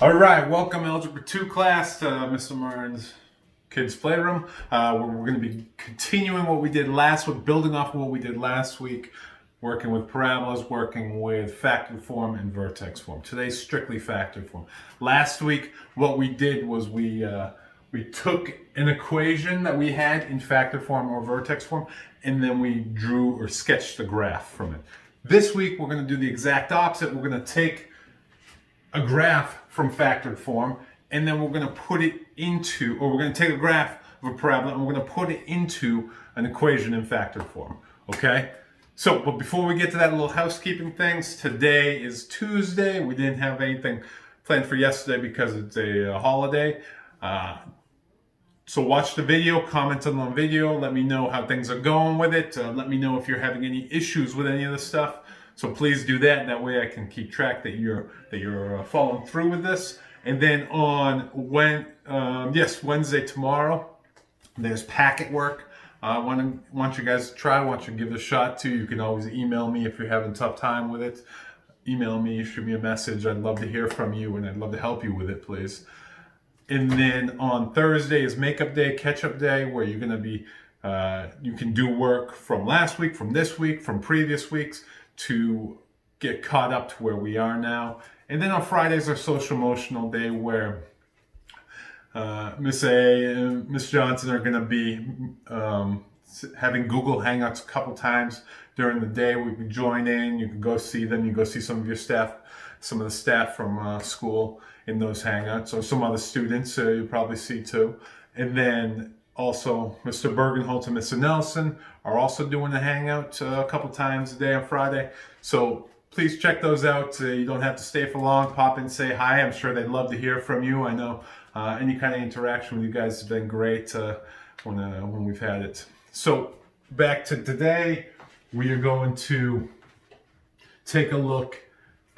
All right, welcome Algebra 2 class to Mr. Murren's Kids Playroom. We're going to be continuing what we did last week, building off of what we did last week, working with parabolas, working with factored form and vertex form. Today's strictly factored form. Last week, what we did was we took an equation that we had in factored form or vertex form, and then we drew or sketched a graph from it. This week, we're going to do the exact opposite. We're going to take a graph from factored form, and then we're going to put it into, or we're going to take a graph of a parabola and we're going to put it into an equation in factored form. Okay? So, but before we get to that, little housekeeping things, today is Tuesday. We didn't have anything planned for yesterday because it's a holiday. So watch the video, comment on the video, let me know how things are going with it. Let me know if you're having any issues with any of the stuff. So please do that. That way I can keep track that you're following through with this. And then on Wednesday tomorrow, there's packet work. I want you guys to try. I want you to give it a shot too. You can always email me if you're having a tough time with it. Email me, shoot me a message. I'd love to hear from you, and I'd love to help you with it, please. And then on Thursday is makeup day, catch-up day, where you're going to be, you can do work from last week, from this week, from previous weeks, to get caught up to where we are now. And then on Fridays are social emotional day, where Miss A and Miss Johnson are going to be having Google Hangouts a couple times during the day. We can join in, you can go see them, you can go see some of your staff, some of the staff from school in those Hangouts, or some other students you'll probably see too. And then also, Mr. Bergenholtz and Mr. Nelson are also doing a hangout a couple times a day on Friday. So please check those out. You don't have to stay for long. Pop in, say hi. I'm sure they'd love to hear from you. I know any kind of interaction with you guys has been great when we've had it. So back to today, we are going to take a look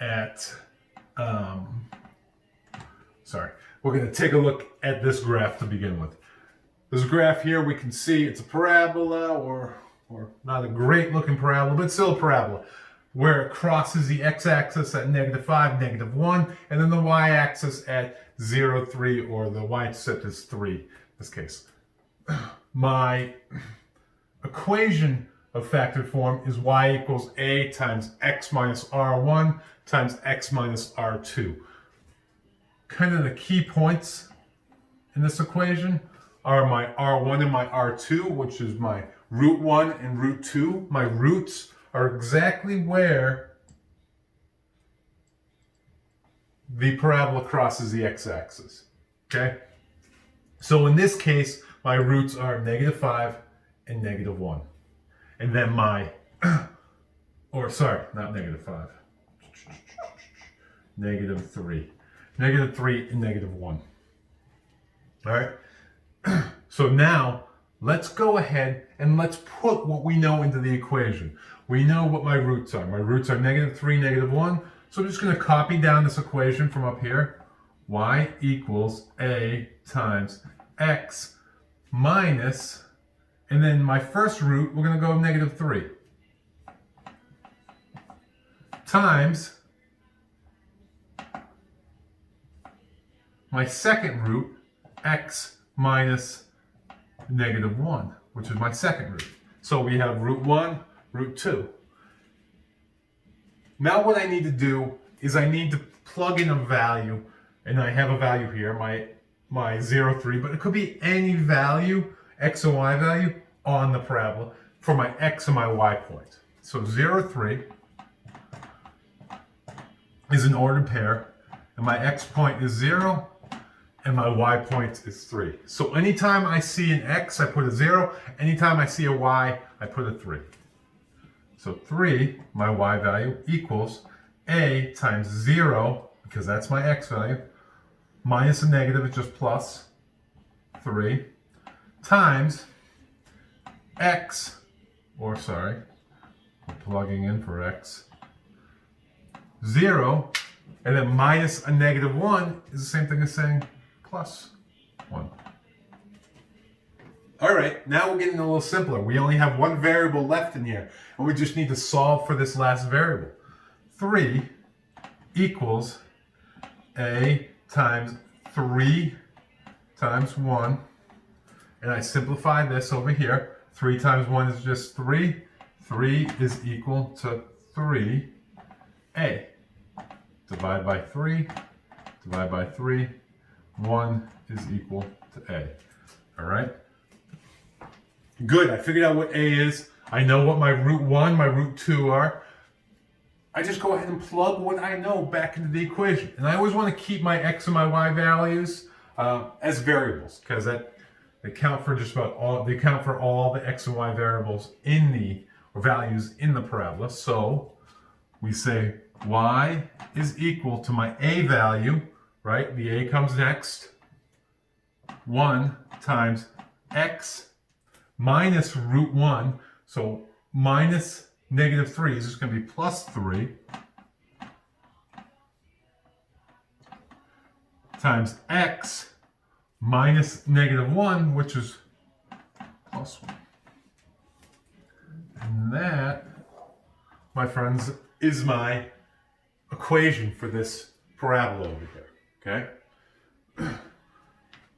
at. We're going to take a look at this graph to begin with. This graph here, we can see it's a parabola, or not a great looking parabola, but still a parabola, where it crosses the x-axis at -5, -1, and then the y-axis at 0, 3, or the y-intercept is 3 in this case. My equation of factored form is y equals a times x minus r1 times x minus r2. Kind of the key points in this equation are my r1 and my r2, which is my root 1 and root 2. My roots are exactly where the parabola crosses the x-axis. Okay? So in this case, my roots are -5 and -1. And then my, not -5, -3. -3 and -1. All right? So now, let's go ahead and let's put what we know into the equation. We know what my roots are. My roots are -3, -1. So I'm just going to copy down this equation from up here. Y equals a times x minus, and then my first root, we're going to go -3, times my second root, x minus -1, which is my second root. So we have root 1, root 2. Now what I need to do is I need to plug in a value, and I have a value here, my 0, 3, but it could be any value, x and y value, on the parabola for my x and my y point. So 0, 3 is an ordered pair, and my x point is 0, and my y point is 3. So anytime I see an x, I put a 0. Anytime I see a y, I put a 3. So 3, my y value, equals a times 0, because that's my x value, minus a negative, it's just plus 3, times x, plugging in for x, 0, and then minus a -1 is the same thing as saying plus 1. All right, now we're getting a little simpler. We only have one variable left in here, and we just need to solve for this last variable. 3 equals a times 3 times 1. And I simplify this over here. 3 times 1 is just 3. 3 is equal to 3a. Divide by 3. Divide by 3. 1 is equal to a. All right? Good. I figured out what a is. I know what my root 1, my root 2 are. I just go ahead and plug what I know back into the equation. And I always want to keep my x and my y values as variables, because they account for just about all, they account for all the x and y variables in the, or values in the parabola. So we say y is equal to my a value, right? The a comes next. 1 times x minus root 1. So minus negative 3 is just going to be plus 3 times x minus negative 1, which is plus 1. And that, my friends, is my equation for this parabola over here, okay?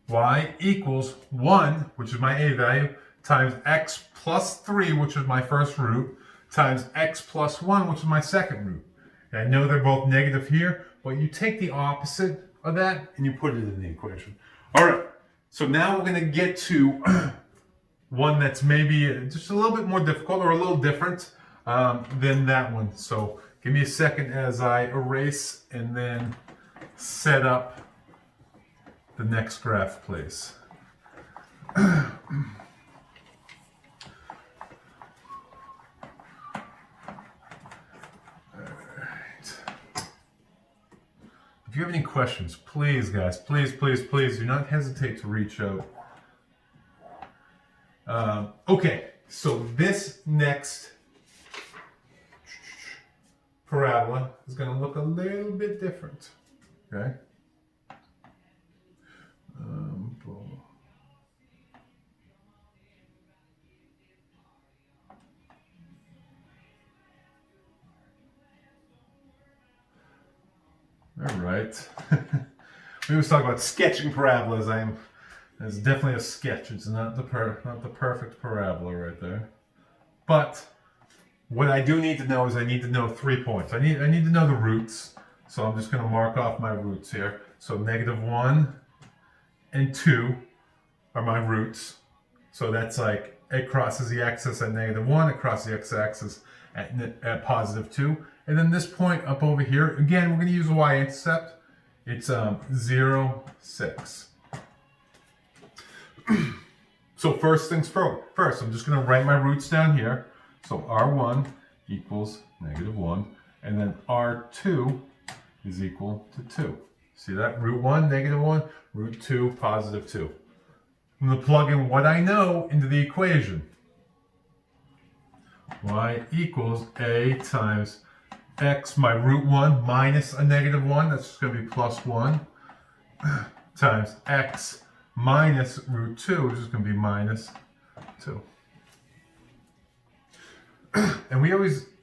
Y equals 1, which is my a value, times x plus 3, which is my first root, times x plus 1, which is my second root. And I know they're both negative here, but you take the opposite of that and you put it in the equation. All right, so now we're going to get to one that's maybe just a little bit more difficult or a little different than that one. So give me a second as I erase and then set up the next graph, please. If you have any questions, please, guys, please do not hesitate to reach out. Okay, so this next parabola is going to look a little bit different. Okay. All right. We always talk about sketching parabolas. It's definitely a sketch. It's not the perfect parabola right there. But what I do need to know is I need to know 3 points. I need to know the roots. So I'm just going to mark off my roots here. So negative 1 and 2 are my roots. So that's like it crosses the axis at negative 1, it crosses the x-axis at positive 2. And then this point up over here, again, we're going to use a y-intercept. It's 0, 6. So first things first, I'm just going to write my roots down here. So R1 equals negative 1, and then R2 is equal to 2. See that? Root 1, negative 1, root 2, positive 2. I'm going to plug in what I know into the equation. Y equals a times x, my root 1 minus a negative 1, that's just going to be plus 1, times x minus root 2, which is going to be minus 2.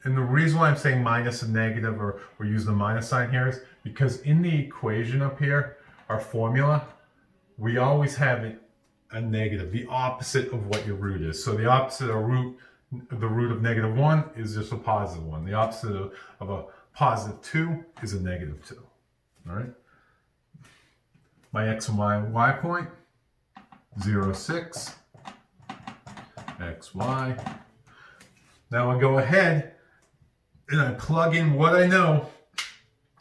And the reason why I'm saying minus and negative, or we use the minus sign here, is because in the equation up here, our formula, we always have it a negative, the opposite of what your root is. So the opposite of the root of negative 1 is just a positive 1. The opposite of a positive 2 is a negative 2. All right? My x and y point, 0, 6, x, y. Now I go ahead and I plug in what I know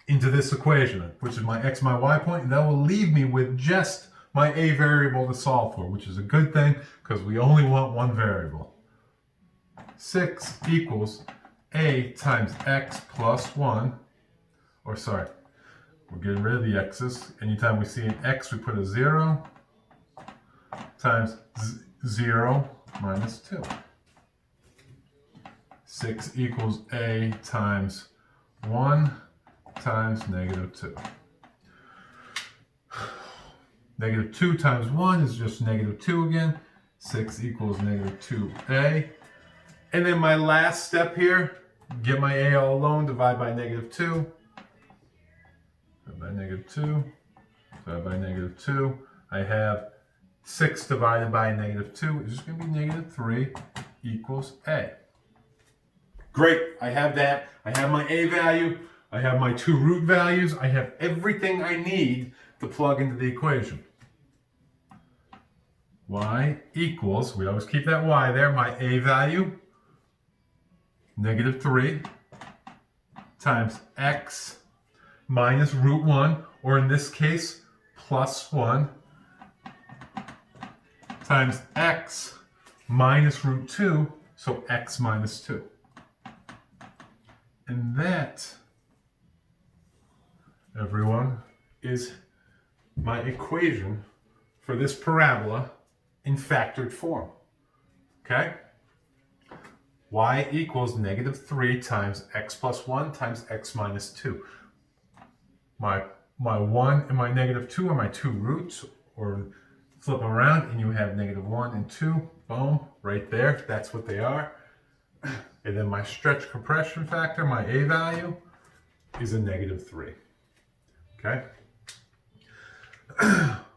into this equation, which is my x, my y point, and that will leave me with just my a variable to solve for, which is a good thing because we only want one variable. 6 equals a times x plus 1, or sorry, we're getting rid of the x's. Anytime we see an x, we put a 0, times 0 minus 2. 6 equals a times 1 times negative 2. Negative 2 times 1 is just negative 2 again. 6 equals negative 2a. And then my last step here, get my a all alone, divide by negative 2. By negative negative 2 divided by negative 2. I have 6 divided by negative 2 is just going to be negative 3 equals A. Great, I have that. I have my A value. I have my 2 root values. I have everything I need to plug into the equation. Y equals, we always keep that Y there, my A value, negative 3 times X minus root 1, or in this case, plus 1, times X minus root 2, so X minus 2. And that, everyone, is my equation for this parabola in factored form. Okay? Y equals negative 3 times X plus 1 times X minus 2. My 1 and my negative 2 are my 2 roots, or flip them around and you have negative 1 and 2. Boom, right there. That's what they are. And then my stretch compression factor, my A value, is a negative 3. Okay?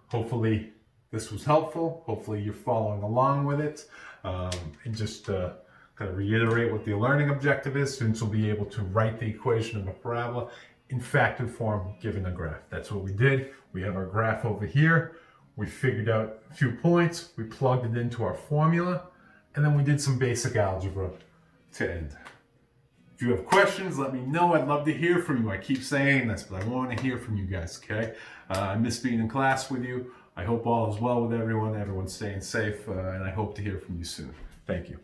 Hopefully this was helpful. Hopefully you're following along with it. And just kind of reiterate what the learning objective is. Students will be able to write the equation of a parabola in factored form given a graph. That's what we did. We have our graph over here. We figured out a few points. We plugged it into our formula. And then we did some basic algebra to end. If you have questions, let me know. I'd love to hear from you. I keep saying this, but I want to hear from you guys, okay? I miss being in class with you. I hope all is well with everyone. Everyone's staying safe, and I hope to hear from you soon. Thank you.